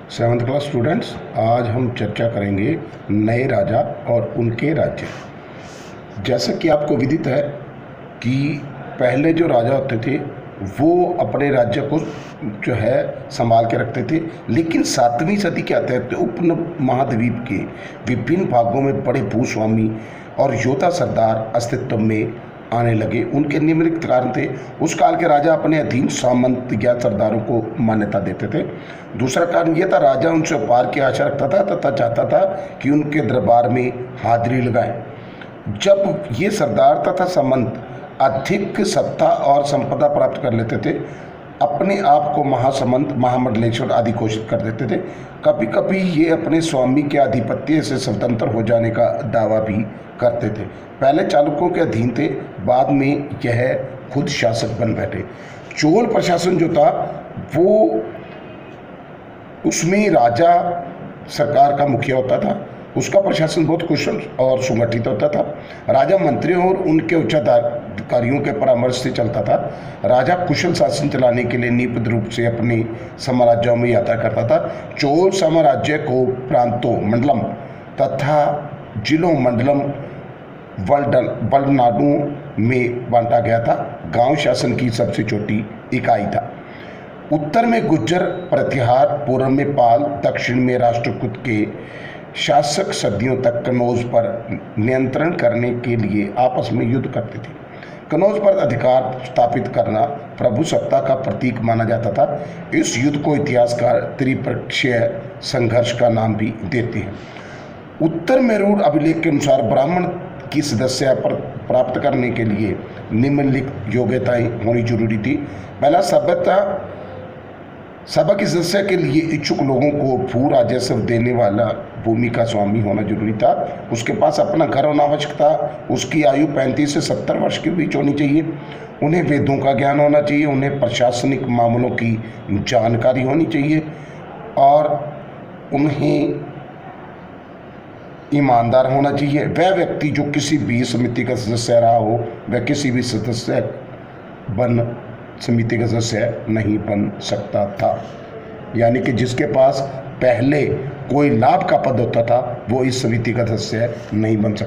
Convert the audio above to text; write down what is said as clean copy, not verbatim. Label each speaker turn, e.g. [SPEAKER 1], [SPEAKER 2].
[SPEAKER 1] Seventh class students, आज हम चर्चा करेंगे नए राजा और उनके राज्य। जैसा कि आपको विदित है कि पहले जो राजा होते थे वो अपने राज्य को जो है संभाल के रखते थे, लेकिन 7वीं सदी के तहत उपमहाद्वीप के विभिन्न भागों में बड़े भूस्वामी और योद्धा सरदार अस्तित्व में आने लगे। उनके निम्नलिखित कारण थे। उस काल के राजा अपने अधीन सामंत या सरदारों को मान्यता देते थे। दूसरा कारण यह था, राजा उनसे उपहार की आशा रखता था तथा चाहता था कि उनके दरबार में हाजिरी लगाएं। जब ये सरदार तथा सामंत अधिक सत्ता और संपदा प्राप्त कर लेते थे, अपने आप को महासमंत, महामंडलेश्वर आदि घोषित कर देते थे। कभी कभी ये अपने स्वामी के आधिपत्य से स्वतंत्र हो जाने का दावा भी करते थे। पहले चालुक्यों के अधीन थे, बाद में यह खुद शासक बन बैठे। चोल प्रशासन जो था वो उसमें राजा सरकार का मुखिया होता था। उसका प्रशासन बहुत कुशल और सुगठित होता था। राजा मंत्रियों और उनके उच्चाधिकारियों के परामर्श से चलता था। राजा कुशल शासन चलाने के लिए नियमित रूप से अपने साम्राज्यों में यात्रा करता था। चोल साम्राज्य को प्रांतों, मंडलम तथा जिलों, मंडलम वलनाडु में बांटा गया था। गांव शासन की सबसे छोटी इकाई था। उत्तर में गुज्जर प्रतिहार, पूर्व में पाल, दक्षिण में राष्ट्रकूट के शासक सदियों तक कनौज पर नियंत्रण करने के लिए आपस में युद्ध करते थे। कनौज पर अधिकार स्थापित करना प्रभुसत्ता का प्रतीक माना जाता था। इस युद्ध को इतिहासकार त्रिपक्षीय संघर्ष का नाम भी देते हैं। उत्तर मेरूर अभिलेख के अनुसार ब्राह्मण की सदस्यता पर प्राप्त करने के लिए निम्नलिखित योग्यताएं होनी जरूरी थी। पहला, सभा की सदस्य के लिए इच्छुक लोगों को भू राजस्व देने वाला भूमि का स्वामी होना जरूरी था। उसके पास अपना घर होना आवश्यक था। उसकी आयु 35 से 70 वर्ष के बीच होनी चाहिए। उन्हें वेदों का ज्ञान होना चाहिए। उन्हें प्रशासनिक मामलों की जानकारी होनी चाहिए और उन्हें ईमानदार होना चाहिए। वह व्यक्ति जो किसी भी समिति का सदस्य रहा हो, वह किसी भी समिति का सदस्य नहीं बन सकता था। यानी कि जिसके पास पहले कोई लाभ का पद होता था वो इस समिति का सदस्य नहीं बन सकता।